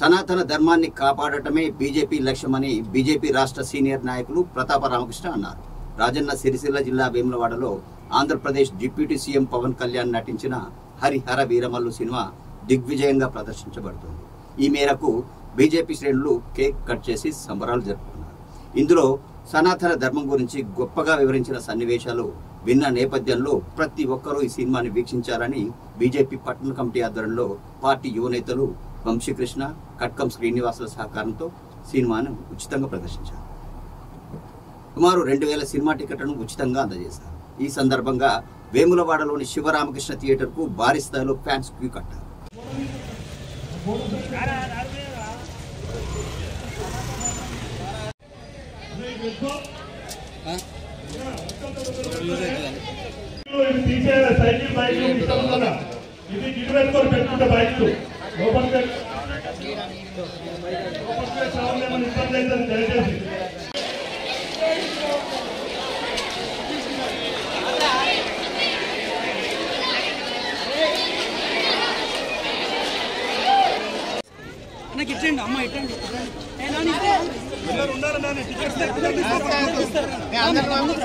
సనాతన ధర్మాన్ని కాపాడటమే బీజేపీ లక్ష్యమని బీజేపీ రాష్ట్ర సీనియర్ నాయకులు ప్రతాప రామకృష్ణ అన్నారు. రాజన్న సిరిసిల్ల జిల్లా వేములవాడలో ఆంధ్రప్రదేశ్ డిప్యూటీ సీఎం పవన్ కళ్యాణ్ నటించిన హరిహర వీరమల్లు సినిమా దిగ్విజయంగా ప్రదర్శించబడుతుంది. ఈ మేరకు బీజేపీ శ్రేణులు కేక్ కట్ చేసి సంబరాలు జరుపుకున్నారు. ఇందులో సనాతన ధర్మం గురించి గొప్పగా వివరించిన సన్నివేశాలు విన్న నేపథ్యంలో ప్రతి ఒక్కరూ ఈ సినిమాని వీక్షించాలని బీజేపీ పట్టణ కమిటీ ఆధ్వర్యంలో పార్టీ యువ నేతలు వంశీకృష్ణ, కట్కం శ్రీనివాసుల సహకారంతో సినిమాను ఉచితంగా ప్రదర్శించారు. సుమారు 2000 సినిమా టికెట్లను ఉచితంగా అందజేశారు. ఈ సందర్భంగా వేములవాడలోని శివరామకృష్ణ థియేటర్కు భారీ స్థాయిలో ఫ్యాన్స్ క్యూ కట్టారు.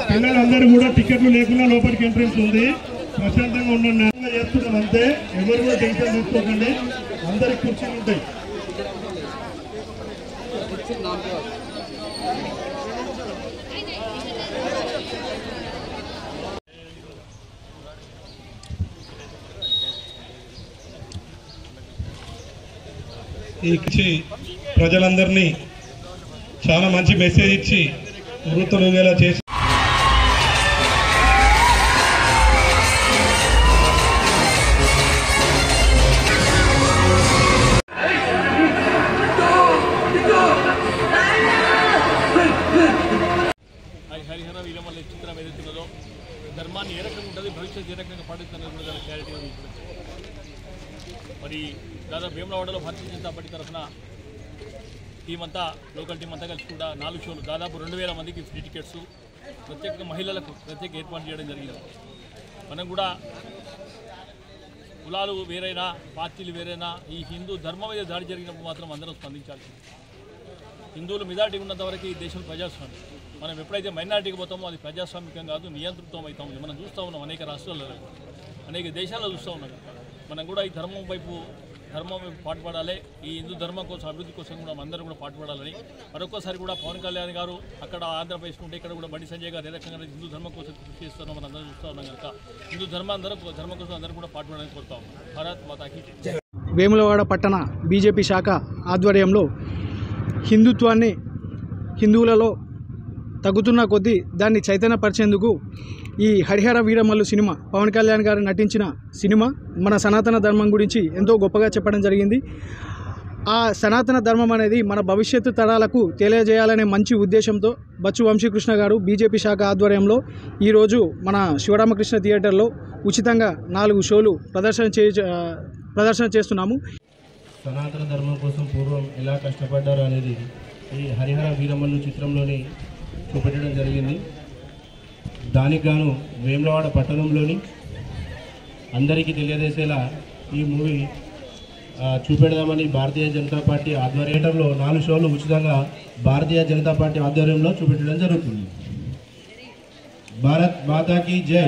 పిల్లలందరూ కూడా టికెట్లు లేకుండా లోపలికి ఎంట్రెన్స్ ఉంది. ప్రశాంతంగా ఉండండి. చేస్తున్నాం అంతే. ఎవరు కూడా టెన్షన్ తీసుకోకండి. అందరికి కుర్చీలు ఉంటాయి. ఇచ్చి ప్రజలందరినీ చాలా మంచి మెసేజ్ ఇచ్చి వృత్తులుగేలా చేసి హరిహర వీరమల్లు చిత్రం ఏదైతున్నదో ధర్మాన్ని ఏ రకంగా ఉంటుంది, భవిష్యత్తు ఏ రకంగా పాటిస్తున్నది కూడా చాలా క్లారిటీ ఉంది. మరి దాదాపు వేములవాడలో భారతీయ జనతా పార్టీ తరఫున టీం అంతా, లోకల్ టీం అంతా కలిసి కూడా 4 షోలు దాదాపు 2000 మందికి ఫ్రీ టికెట్స్ ప్రత్యేకంగా మహిళలకు ప్రత్యేక ఏర్పాటు చేయడం జరిగింది. మనం కూడా కులాలు వేరైనా పార్టీలు వేరైనా ఈ హిందూ ధర్మం మీద దాడి జరిగినప్పుడు మాత్రం అందరం స్పందించాల్సింది. హిందువులు మెజారిటీ ఉన్నంత వరకు ఈ దేశం ప్రజాస్వామ్యం. మనం ఎప్పుడైతే మైనారిటీకి పోతామో అది ప్రజాస్వామికం కాదు, నియంత్రితం అవుతా ఉంది. మనం చూస్తూ ఉన్నాం, అనేక రాష్ట్రాల్లో అనేక దేశాల్లో చూస్తూ ఉన్నాం. మనం కూడా ఈ ధర్మం వైపు పాటుపడాలి. ఈ హిందూ ధర్మం కోసం, అభివృద్ధి కోసం కూడా అందరూ కూడా పాటుపడాలని మరొకసారి కూడా పవన్ కళ్యాణ్ గారు అక్కడ ఆంధ్రప్రదేశ్ ఉంటే ఇక్కడ కూడా బండి సంజయ్ గారు ఏ రకంగా హిందూ ధర్మం కోసం కృషి చేస్తున్నాం మనం అందరూ చూస్తూ ఉన్నాం కనుక హిందూ ధర్మం కోసం అందరూ కూడా పాటుపడాలని కోరుతా ఉన్నాం. భారత్ మాతాకి జై. వేములవాడ పట్టణ బీజేపీ శాఖ ఆధ్వర్యంలో హిందుత్వాన్ని హిందువులలో తగ్గుతున్న కొద్దీ దాన్ని చైతన్యపరిచేందుకు ఈ హరిహర వీరమల్లు సినిమా, పవన్ కళ్యాణ్ గారు నటించిన సినిమా మన సనాతన ధర్మం గురించి ఎంతో గొప్పగా చెప్పడం జరిగింది. ఆ సనాతన ధర్మం అనేది మన భవిష్యత్తు తరాలకు తెలియజేయాలనే మంచి ఉద్దేశంతో బచ్చు వంశీకృష్ణ గారు బీజేపీ శాఖ ఆధ్వర్యంలో ఈరోజు మన శివరామకృష్ణ థియేటర్లో ఉచితంగా 4 షోలు ప్రదర్శన చేస్తున్నాము. సనాతన ధర్మం కోసం పూర్వం ఎలా కష్టపడ్డారు అనేది ఈ హరిహర వీరమల్లు చిత్రంలోని చూపెట్టడం జరిగింది. దానికి గాను వేములవాడ పట్టణంలోని అందరికీ తెలియజేసేలా ఈ మూవీ చూపెడదామని భారతీయ జనతా పార్టీ ఆధ్వర్యంలో 4 షోలు ఉచితంగా భారతీయ జనతా పార్టీ ఆధ్వర్యంలో చూపెట్టడం జరుగుతుంది. భారత్ మాతాకి జై.